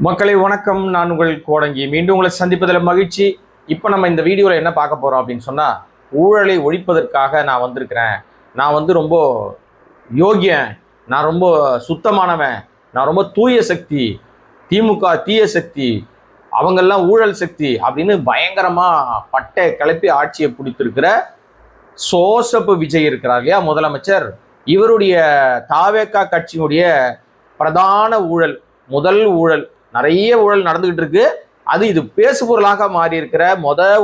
மக்களை வணக்கம். நான் உங்கள் கோடங்கி. மீண்டும் உங்களை சந்திப்பதில் மகிழ்ச்சி. இப்போ நம்ம இந்த வீடியோவில் என்ன பார்க்க போகிறோம் அப்படின்னு சொன்னால், ஊழலை ஒழிப்பதற்காக நான் வந்திருக்கிறேன். நான் ரொம்ப யோகியன், நான் ரொம்ப சுத்தமானவன், நான் ரொம்ப தூய சக்தி, திமுக தீய சக்தி, அவங்கெல்லாம் ஊழல் சக்தி அப்படின்னு பயங்கரமாக பட்டை கிளப்பி ஆட்சியை பிடித்திருக்கிற சோசப்பு விஜய் இருக்கிறார் இல்லையா, முதலமைச்சர். இவருடைய தாவேகா கட்சியினுடைய பிரதான ஊழல், முதல் ஊழல், நிறைய ஊழல் நடந்துகிட்டு இருக்கு. இது பேசுபொருளாக மாறி இருக்கிற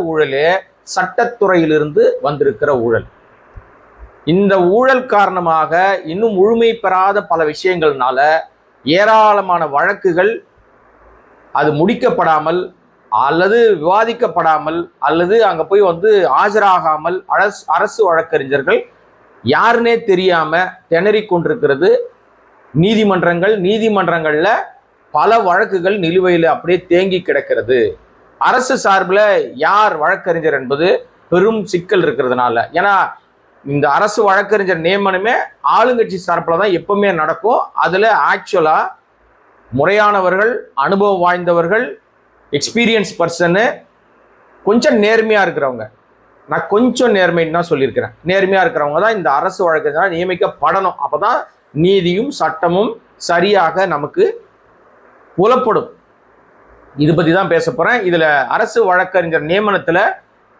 ஊழலே சட்டத்துறையிலிருந்து வந்திருக்கிற ஊழல். இந்த ஊழல் காரணமாக இன்னும் முழுமை பெறாத பல விஷயங்கள்னால ஏராளமான வழக்குகள் அது முடிக்கப்படாமல் அல்லது விவாதிக்கப்படாமல் அல்லது அங்க போய் ஆஜராகாமல் அரசு வழக்கறிஞர்கள் யாருன்னே தெரியாம திணறி கொண்டிருக்கிறது. நீதிமன்றங்கள்ல பல வழக்குகள் நிலுவையில் அப்படியே தேங்கி கிடக்கிறது. அரசு சார்பில் யார் வழக்கறிஞர் என்பது பெரும் சிக்கல் இருக்கிறதுனால. ஏன்னா இந்த அரசு வழக்கறிஞர் நியமனமே ஆளுங்கட்சி சார்பில் தான் எப்பவுமே நடக்கும். அதில் ஆக்சுவலா முறையானவர்கள், அனுபவம் வாய்ந்தவர்கள், எக்ஸ்பீரியன்ஸ் பர்சனு, கொஞ்சம் நேர்மையா இருக்கிறவங்க, நான் கொஞ்சம் நேர்மைன்னு தான் சொல்லியிருக்கிறேன், நேர்மையா இருக்கிறவங்க தான் இந்த அரசு வழக்கறிஞராக நியமிக்கப்படணும். அப்போதான் நீதியும் சட்டமும் சரியாக நமக்கு புலப்படும். இது பத்தி தான் பேச போறேன். இதுல அரசு வழக்கறிஞர் நியமனத்துல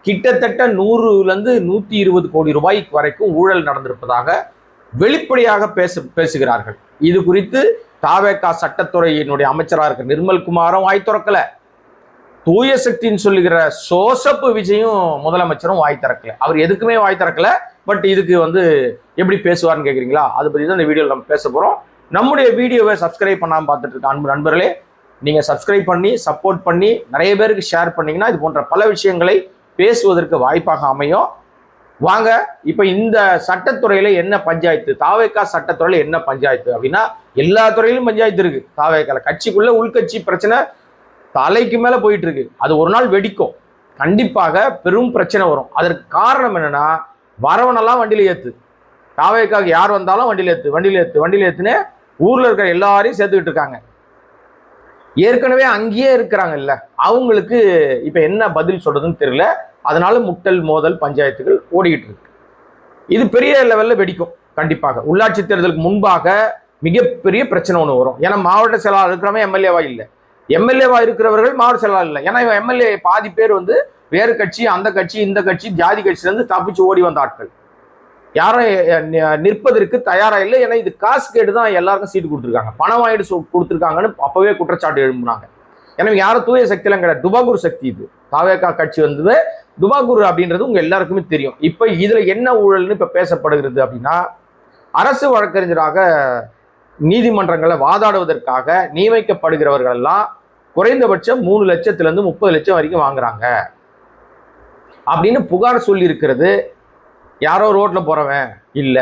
கிட்டத்தட்ட 100 to 120 கோடி ரூபாய்க்கு வரைக்கும் ஊழல் நடந்திருப்பதாக வெளிப்படையாக பேசுகிறார்கள். இது குறித்து தாவேகா சட்டத்துறையினுடைய அமைச்சராக இருக்கிற நிர்மல்குமாரும் வாய் திறக்கல, தூய சக்தின்னு சொல்லுகிற சோசப்பு விஜயும் முதலமைச்சரும் வாய் திறக்கல. அவர் எதுக்குமே வாய் திறக்கல. பட் இதுக்கு எப்படி பேசுவார்னு கேட்குறீங்களா? அதை பற்றி தான் இந்த வீடியோவில் நம்ம பேச போகிறோம். நம்முடைய வீடியோவை சப்ஸ்கிரைப் பண்ணாமல் பார்த்துட்டு இருக்க அன்பு நண்பர்களே, நீங்கள் சப்ஸ்கிரைப் பண்ணி சப்போர்ட் பண்ணி நிறைய பேருக்கு ஷேர் பண்ணிங்கன்னா இது போன்ற பல விஷயங்களை பேசுவதற்கு வாய்ப்பாக அமையும். வாங்க, இப்போ இந்த சட்டத்துறையில் என்ன பஞ்சாயத்து, தாவேகா சட்டத்துறையில் என்ன பஞ்சாயத்து அப்படின்னா, எல்லா துறையிலும் பஞ்சாயத்து இருக்கு. தாவேகால கட்சிக்குள்ள உள்கட்சி பிரச்சனை தலைக்கு மேலே போயிட்டு இருக்கு. அது ஒரு நாள் வெடிக்கும், கண்டிப்பாக பெரும் பிரச்சனை வரும். அதற்கு காரணம் என்னன்னா, வரவனெல்லாம் வண்டியில ஏத்து, தாவேகாக்கு யார் வந்தாலும் வண்டியில ஏத்துன்னு ஊர்ல இருக்கிற எல்லாரையும் சேர்த்துக்கிட்டு இருக்காங்க. ஏற்கனவே அங்கேயே இருக்கிறாங்க இல்ல, அவங்களுக்கு இப்ப என்ன பதில் சொல்றதுன்னு தெரியல. அதனால முட்டல் மோதல் பஞ்சாயத்துகள் ஓடிக்கிட்டு இருக்கு. இது பெரிய லெவல்ல வெடிக்கும் கண்டிப்பாக. உள்ளாட்சி தேர்தலுக்கு முன்பாக மிகப்பெரிய பிரச்சனை ஒன்று வரும். ஏன்னா மாவட்ட செயலாளர் இருக்கிறவங்க எம்எல்ஏவா இல்லை, எம்எல்ஏவா இருக்கிறவர்கள் மாவட்ட செயலாளர் இல்லை. ஏன்னா எம்எல்ஏ பாதி பேர் வேறு கட்சி, அந்த கட்சி, இந்த கட்சி, ஜாதி கட்சியில இருந்து தப்பிச்சு ஓடி வந்த ஆட்கள், யாரும் நிற்பதற்கு தயாரா இல்லை. ஏன்னா இது காசு கேட்டு தான் எல்லாருக்கும் சீட்டு கொடுத்துருக்காங்க, பணம் வாங்கிட்டு கொடுத்துருக்காங்கன்னு அப்பவே குற்றச்சாட்டு எழுப்புனாங்க. எனவே யாரும் தூய சக்தியெல்லாம் கிடையாது, துபாகூர் சக்தி. இது தாவேகா கட்சி துபாகூர் அப்படின்றது உங்க எல்லாருக்குமே தெரியும். இப்ப இதுல என்ன ஊழல்னு இப்ப பேசப்படுகிறது அப்படின்னா, அரசு வழக்கறிஞராக நீதிமன்றங்களை வாதாடுவதற்காக நியமிக்கப்படுகிறவர்கள் எல்லாம் குறைந்தபட்சம் 3 லட்சத்திலிருந்து 30 லட்சம் வரைக்கும் வாங்குறாங்க அப்படின்னு புகார் சொல்லி இருக்கிறது. யாரோ ரோட்ல போறவன் இல்ல,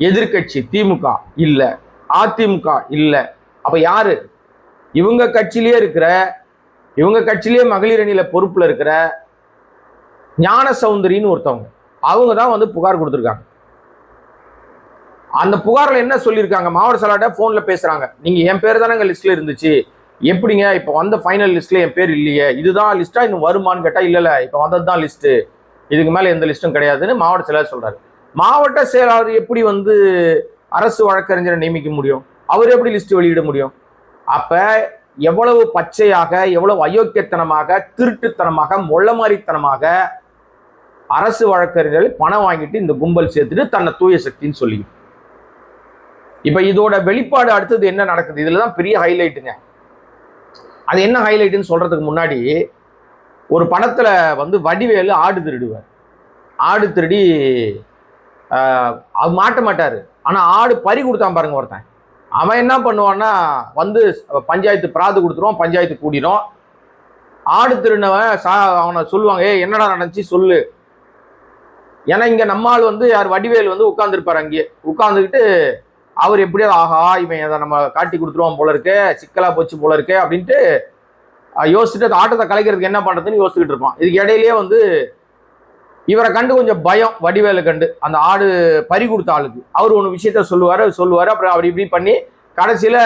எதிர்கட்சி திமுக இல்ல, அதிமுக இல்ல. அப்ப யாரு? இவங்க கட்சியிலேயே மகளிர் அணியில பொறுப்புல இருக்கிற ஞான சௌந்தரின்னு ஒருத்தவங்க, அவங்க தான் புகார் கொடுத்துருக்காங்க. அந்த புகார்ல என்ன சொல்லியிருக்காங்க, மாவட்ட செயலாளர் போன்ல பேசுறாங்க, நீங்க என் பேர் தானே எங்க லிஸ்ட்ல இருந்துச்சு, எப்படிங்க இப்ப ஃபைனல் லிஸ்ட்ல என் பேர் இல்லையே, இதுதான் லிஸ்டா இன்னும் வருமானு கேட்டா இல்ல இப்ப வந்ததுதான் லிஸ்ட், இதுக்கு மேல எந்த லிஸ்டும் கிடையாதுன்னு மாவட்ட செயலாளர் சொல்றாரு. மாவட்ட செயலாளர் எப்படி அரசு வழக்கறிஞரை நியமிக்க முடியும்? அவர் எப்படி லிஸ்ட் வெளியிட முடியும்? அப்ப எவ்வளவு பச்சையாக, எவ்வளவு அயோக்கியத்தனமாக, திருட்டுத்தனமாக, மொள்ளமாரித்தனமாக அரசு வழக்கறிஞர்கள் பணம் வாங்கிட்டு இந்த கும்பல் சேர்த்துட்டு தன்னை தூய சக்தின்னு சொல்லி. இப்ப இதோட வெளிப்பாடு அடுத்தது என்ன நடக்குது, இதுலதான் பெரிய ஹைலைட்டுங்க. அது என்ன ஹைலைட்டுன்னு சொல்றதுக்கு முன்னாடி, ஒரு படத்துல வடிவேலு ஆடு திருடுவார். ஆடு திருடி மாட்ட மாட்டாரு, ஆனா ஆடு பறி கொடுத்தான் பாருங்க ஒருத்தன். அவன் என்ன பண்ணுவான்னா பஞ்சாயத்து பிராது கொடுத்துருவான், பஞ்சாயத்து கூடிடும். ஆடு திருடினவன் அவனை சொல்லுவாங்க, என்னடா நடந்துச்சு சொல்லு. ஏன்னா இங்க நம்மால் யார் வடிவேலு உட்கார்ந்துருப்பாரு, அங்கேயே உட்கார்ந்துக்கிட்டு அவர் எப்படியாவது ஆஹா இவன் அதை நம்ம காட்டி கொடுத்துருவான் போல இருக்கே, சிக்கலா போச்சு போல இருக்கே அப்படின்ட்டு யோசிச்சுட்டு ஆட்டத்தை கலைக்கிறதுக்கு என்ன பண்றதுன்னு யோசிச்சுக்கிட்டு இருப்பான். இதுக்கு இடையிலேயே இவரை கண்டு கொஞ்சம் பயம், வடிவேலை கண்டு, அந்த ஆடு பறி கொடுத்த ஆளுக்கு. அவர் ஒன்று விஷயத்த சொல்லுவாரு, அப்புறம் அப்படி இப்படி பண்ணி கடைசியில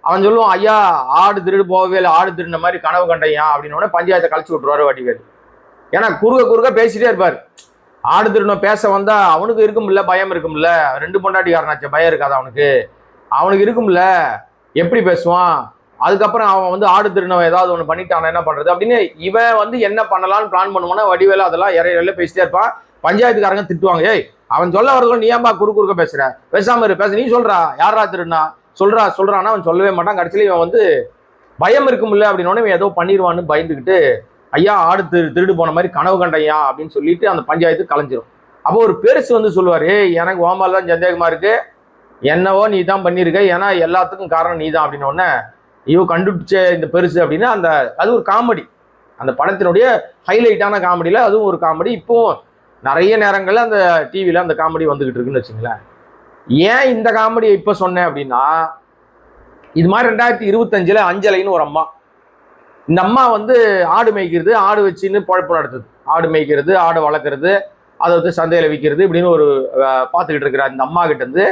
அவன் சொல்லுவான், ஐயா ஆடு திருடு போகவே இல்லை, ஆடு திருடின மாதிரி கனவு கண்டையா அப்படின்னு பஞ்சாயத்தை கழிச்சு விட்டுருவாரு வடிவேல். ஏன்னா குறுக்க பேசிட்டே இருப்பார். ஆடு திருடணும் பேச வந்தா அவனுக்கு இருக்கும்ல, பயம் இருக்கும்ல, 2 பொண்டாட்டிக்காரனாச்சு, பயம் இருக்காது அவனுக்கு இருக்கும்ல, எப்படி பேசுவான். அதுக்கப்புறம் அவன் ஆடு திருடனவன் ஏதாவது ஒன்று பண்ணிட்டான் என்ன பண்றது அப்படின்னு இவன் என்ன பண்ணலாம்னு பிளான் பண்ணுவானா வடிவேல அதெல்லாம் இறையில பேசிட்டே இருப்பான். பஞ்சாயத்துக்காரங்க திட்டுவாங்க, ஏய் அவன் சொல்ல வரதும் நீ ஏன்பா குறுக்க பேசுற, பேசாம இரு, பேச நீ சொல்றா, யாரா திருடுனா சொல்றான்னா அவன் சொல்லவே மாட்டான். கடைசியில இவன் பயம் இருக்கும்ல அப்படின்னு இவன் ஏதோ பண்ணிடுவான்னு பயந்துக்கிட்டு, ஐயா ஆடு திருடு போன மாதிரி கனவு கண்டையா அப்படின்னு சொல்லிட்டு அந்த பஞ்சாயத்து கலைஞ்சிரும். அப்போ ஒரு பெருசு சொல்லுவாரு, எனக்கு ஓமால தான் சந்தேகமா இருக்கு, என்னவோ நீ தான் பண்ணிருக்க, ஏன்னா எல்லாத்துக்கும் காரணம் நீ தான் அப்படின்னு ஐயோ கண்டுபிடிச்ச இந்த பெருசு அப்படின்னா அது ஒரு காமெடி, அந்த படத்தினுடைய ஹைலைட்டான காமெடியில அதுவும் ஒரு காமெடி. இப்போ நிறைய நேரங்கள்ல அந்த டிவியில அந்த காமெடி வந்துகிட்டு இருக்குன்னு வச்சுங்களேன். ஏன் இந்த காமெடியை இப்ப சொன்னேன் அப்படின்னா, இது மாதிரி 2025 அஞ்சலைன்னு ஒரு அம்மா, இந்த அம்மா ஆடு மேய்க்கிறது, ஆடு வச்சுன்னு பொழப்பு நடத்துது, ஆடு மேய்க்கிறது, ஆடு வளர்க்குறது, அதை சந்தையில விற்கிறது இப்படின்னு ஒரு பார்த்துக்கிட்டு இருக்கிற இந்த அம்மா கிட்ட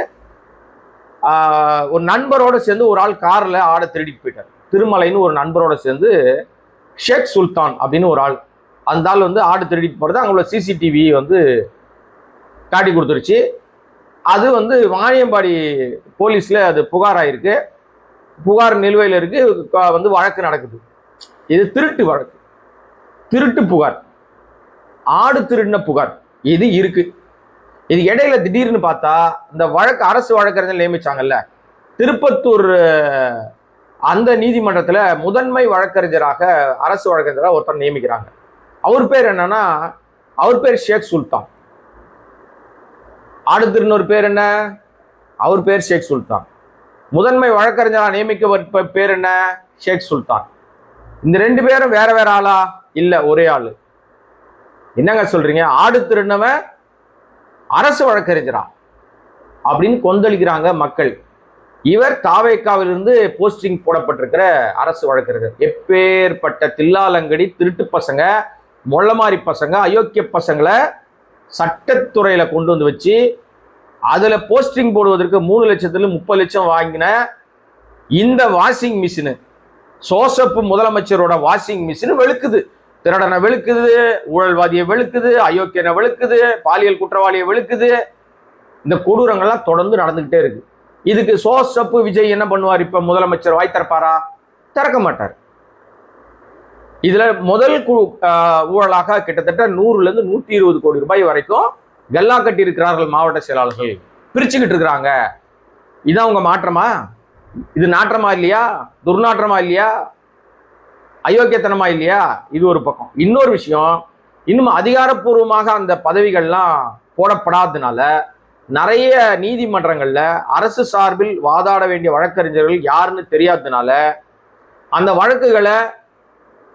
ஒரு நண்பரோட சேர்ந்து ஒரு ஆள் கார்ல ஆடை திருடிட்டு போயிட்டார். திருமலைன்னு ஒரு நண்பரோட சேர்ந்து ஷேக் சுல்தான் அப்படின்னு ஒரு ஆள், அந்த ஆள் ஆடு திருடிட்டு போறது அங்க உள்ள சிசிடிவி காட்டி கொடுத்துருச்சு. அது வாணியம்பாடி போலீஸ்ல அது புகார் ஆயிருக்கு, புகார் நிலுவையில் இருக்கு, வழக்கு நடக்குது. இது திருட்டு வழக்கு, திருட்டு புகார், ஆடு திருடின புகார் இது இருக்கு. இது இடையில திடீர்னு பார்த்தா இந்த வழக்கு அரசு வழக்கறிஞர் நியமிச்சாங்கல்ல, திருப்பத்தூர் அந்த நீதிமன்றத்துல முதன்மை வழக்கறிஞராக அரசு வழக்கறிஞராக ஒருத்தர் நியமிக்கிறாங்க. அவர் பேர் என்னன்னா, அவர் பேர் ஷேக் சுல்தான். ஆடு திருநூறு பேர் என்ன, அவர் பேர் ஷேக் சுல்தான். முதன்மை வழக்கறிஞராக நியமிக்க பேர் என்ன, ஷேக் சுல்தான். இந்த 2 பேரும் வேற வேற ஆளா? இல்ல, ஒரே ஆளு. என்னங்க சொல்றீங்க, ஆடு திருநவன் அரசு வழக்கறிஞரா அப்படின்னு கொந்தளிக்கிறாங்க மக்கள். இவர் தாவேக்காவிலிருந்து போஸ்டிங் போடப்பட்டிருக்கிற அரசு வழக்கறிஞர். எப்பேற்பட்ட தில்லாலங்கடி திருட்டு பசங்க, மொள்ளமாரி பசங்க, அயோக்கிய பசங்களை சட்டத்துறையில கொண்டு வச்சு அதுல போஸ்டிங் போடுவதற்கு 3 லட்சத்துல 30 லட்சம் வாங்கின இந்த வாஷிங் மிஷின், சோசப்பு முதலமைச்சரோட வாஷிங் மிஷின் வெளுக்குது, திருடனை வெளுக்குது, ஊழல்வாதியை வெளுக்குது, அயோக்கியனை வெளுக்குது, பாலியல் குற்றவாளியை வெளுக்குது. இந்த கொடூரங்கள்லாம் தொடர்ந்து நடந்துகிட்டே இருக்கு. இதுக்கு சோசப்பு விஜய் என்ன பண்ணுவார்? இப்ப முதலமைச்சர் வாய் திறப்பாரா? திறக்க மாட்டார். இதுல முதல் ஊழலாக கிட்டத்தட்ட 100 ல இருந்து 120 கோடி ரூபாய் வரைக்கும் கல்லா கட்டி இருக்கிறார்கள் மாவட்ட செயலாளர்கள், பிரிச்சுக்கிட்டு இருக்கிறாங்க. இதான் உங்க மாற்றமா? இது நாற்றமா இல்லையா? துர்நாற்றமா இல்லையா? அயோக்கியத்தனமா இல்லையா? இது ஒரு பக்கம். இன்னொரு விஷயம், இன்னும் அதிகாரப்பூர்வமாக அந்த பதவிகள்லாம் போடப்படாததுனால நிறைய நீதிமன்றங்கள்ல அரசு சார்பில் வாதாட வேண்டிய வழக்கறிஞர்கள் யாருன்னு தெரியாததுனால அந்த வழக்குகளை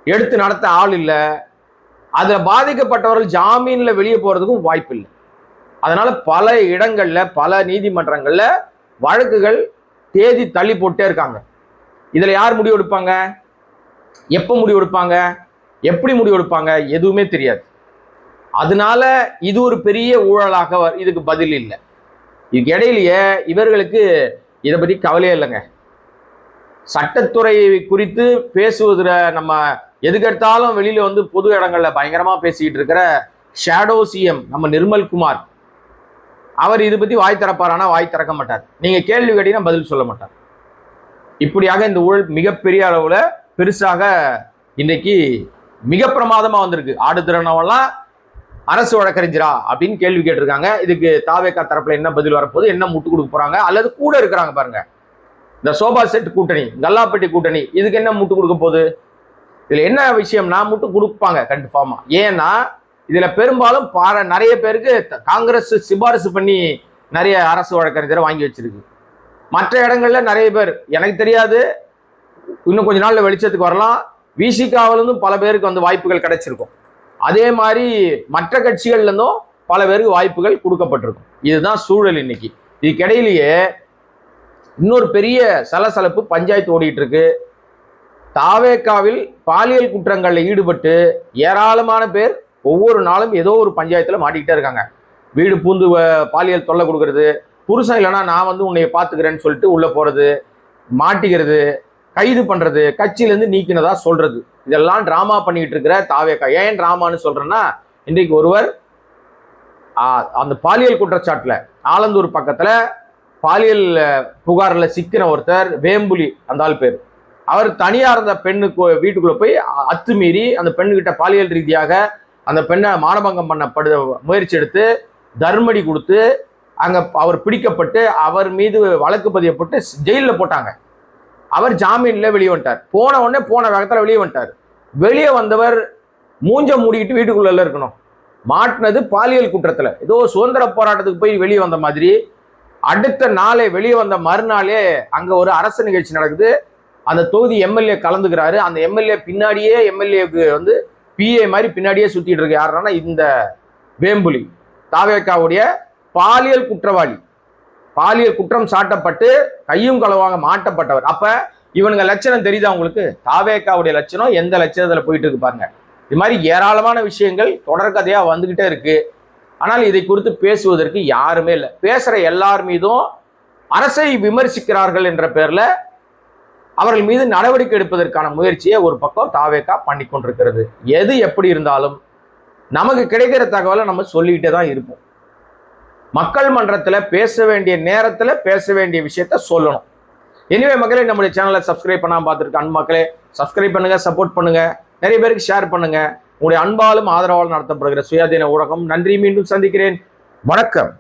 எடுத்து நடத்த ஆள் இல்லை. அதுல பாதிக்கப்பட்டவர்கள் ஜாமீன்ல வெளியே போறதுக்கும் வாய்ப்பு இல்லை. அதனால பல இடங்கள்ல பல நீதிமன்றங்கள்ல வழக்குகள் தேதி தள்ளி போட்டே இருக்காங்க. இதுல யார் முடிவு எடுப்பாங்க? எப்ப முடிவு எடுப்பாங்க? எப்படி முடிவு எடுப்பாங்க? எதுவுமே தெரியாது. அதனால இது ஒரு பெரிய ஊழலாக இதுக்கு பதில் இல்லை. இதுக்கு இடையிலேயே இவர்களுக்கு இதை பத்தி கவலையே இல்லைங்க. சட்டத்துறை குறித்து பேசுவதுல நம்ம எதுக்கெடுத்தாலும் வெளியில பொது இடங்கள்ல பயங்கரமா பேசிக்கிட்டு இருக்கிற ஷேடோ சிஎம் நம்ம நிர்மல் குமார், அவர் இது பத்தி வாய் திறப்பாரானா வாய் திறக்க மாட்டார். நீங்க கேள்வி கேட்டீங்கன்னா பதில் சொல்ல மாட்டார். இப்படியாக இந்த ஊழல் மிகப்பெரிய அளவுல பெருசாக இன்னைக்கு மிக பிரமாதமா வந்திருக்கு. ஆடு திருநவெல்லாம் அரசு வழக்கறிஞரா அப்படின்னு கேள்வி கேட்டிருக்காங்க. இதுக்கு தாவேக்கா தரப்புல என்ன பதில் வரப்போகுது, என்ன முட்டு கொடுக்க போறாங்க, அல்லது கூட இருக்கிறாங்க பாருங்க இந்த சோபா செட் கூட்டணி, கல்லாப்பட்டி கூட்டணி, இதுக்கு என்ன முட்டு கொடுக்க போகுது? இதுல என்ன விஷயம்னா முட்டு கொடுப்பாங்க கன்ஃபார்மா. ஏன்னா இதுல பெரும்பாலும் நிறைய பேருக்கு காங்கிரஸ் சிபாரிசு பண்ணி நிறைய அரசு வழக்கறிஞரை வாங்கி வச்சிருக்கு. மற்ற இடங்கள்ல நிறைய பேர் எனக்கு தெரியாது, இன்னும் கொஞ்ச நாள்ல வெளிச்சத்துக்கு வரலாம், விசிகாவிலிருந்தும் பல பேருக்கு வாய்ப்புகள் கிடைச்சிருக்கும். அதே மாதிரி மற்ற கட்சிகள்ல இருந்தும் பல பேருக்கு வாய்ப்புகள் கொடுக்கப்பட்டிருக்கும். இதுதான் சூழல் இன்னைக்கு. இதுக்கிடையிலேயே இன்னொரு பெரிய சலசலப்பு பஞ்சாயத்து ஓடிட்டு இருக்கு. தாவேக்காவில் பாலியல் குற்றங்களில் ஈடுபட்டு ஏராளமான பேர் ஒவ்வொரு நாளும் ஏதோ ஒரு பஞ்சாயத்துல மாட்டிக்கிட்டே இருக்காங்க. வீடு பூந்து பாலியல் தொல்லை கொடுக்கறது, புருஷன் இல்லைன்னா நான் உன்னைய பார்த்துக்கிறேன்னு சொல்லிட்டு உள்ள போறது, மாட்டிக்கிறது, கைது பண்றது, கட்சியிலேருந்து நீக்கினதா சொல்றது, இதெல்லாம் டிராமா பண்ணிட்டு இருக்கிற தாவேகா. ஏன் டிராமான்னு சொல்றேன்னா, இன்றைக்கு ஒருவர் அந்த பாலியல் குற்றச்சாட்டுல ஆலந்தூர் பக்கத்துல பாலியல் புகாரில் சிக்கின ஒருத்தர் வேம்புலி, அந்த ஆள் பேர். அவர் தனியா இருந்த பெண்ணுக்கு வீட்டுக்குள்ள போய் அத்துமீறி அந்த பெண்ணுகிட்ட பாலியல் ரீதியாக அந்த பெண்ணை மானபங்கம் பண்ண முயற்சி எடுத்து தர்மடி கொடுத்து அங்க அவர் பிடிக்கப்பட்டு அவர் மீது வழக்கு பதியப்பட்டு ஜெயிலில் போட்டாங்க. அவர் ஜாமீன்ல வெளியே வந்துட்டார். போன உடனே போன வேகத்தில் வெளியே வந்துட்டார். வெளியே வந்தவர் மூஞ்ச மூடிக்கிட்டு வீட்டுக்குள்ள இருக்கணும். மாட்டினது பாலியல் குற்றத்துல. ஏதோ சுதந்திர போராட்டத்துக்கு போய் வெளியே வந்த மாதிரி அடுத்த நாளே, வெளியே வந்த மறுநாளே அங்க ஒரு அரசு நிகழ்ச்சி நடக்குது. அந்த தொகுதி எம்எல்ஏ கலந்துக்கிறாரு. அந்த எம்எல்ஏ பின்னாடியே, எம்எல்ஏக்கு வந்து பிஏ மாதிரி பின்னாடியே சுத்திட்டு இருக்கு. யாருன்னா இந்த வேம்புலி, தாவேகாவுடைய பாலியல் குற்றவாளி, பாலியல் குற்றம் சாட்டப்பட்டு கையும் களவாக மாட்டப்பட்டவர். அப்ப இவனுங்க லட்சணம் தெரியுதா உங்களுக்கு? தாவேகாவுடைய லட்சணம் எந்த லட்சணத்துல போயிட்டு இருக்கு பாருங்க. இது மாதிரி ஏராளமான விஷயங்கள் தொடர்கதையா வந்துகிட்டே இருக்கு. ஆனால் இதை குறித்து பேசுவதற்கு யாருமே இல்லை. பேசுற எல்லார் மீதும் அரசை விமர்சிக்கிறார்கள் என்ற பேர்ல அவர்கள் மீது நடவடிக்கை எடுப்பதற்கான முயற்சியை ஒரு பக்கம் தாவேகா பண்ணி கொண்டிருக்கிறது. எது எப்படி இருந்தாலும் நமக்கு கிடைக்கிற தகவலை நம்ம சொல்லிக்கிட்டே தான் இருப்போம். மக்கள் மன்றத்தில் பேச வேண்டிய நேரத்தில் பேச வேண்டிய விஷயத்த சொல்லணும். எனவே மக்களே, நம்முடைய சேனலை சப்ஸ்கிரைப் பண்ணாம பார்த்துருக்க அன்பு மக்களே, சப்ஸ்கிரைப் பண்ணுங்க, சப்போர்ட் பண்ணுங்க, நிறைய பேருக்கு ஷேர் பண்ணுங்க. உங்களுடைய அன்பாலும் ஆதரவாலும் நடத்தப்படுகிற சுயாதீன ஊடகம். நன்றி. மீண்டும் சந்திக்கிறேன். வணக்கம்.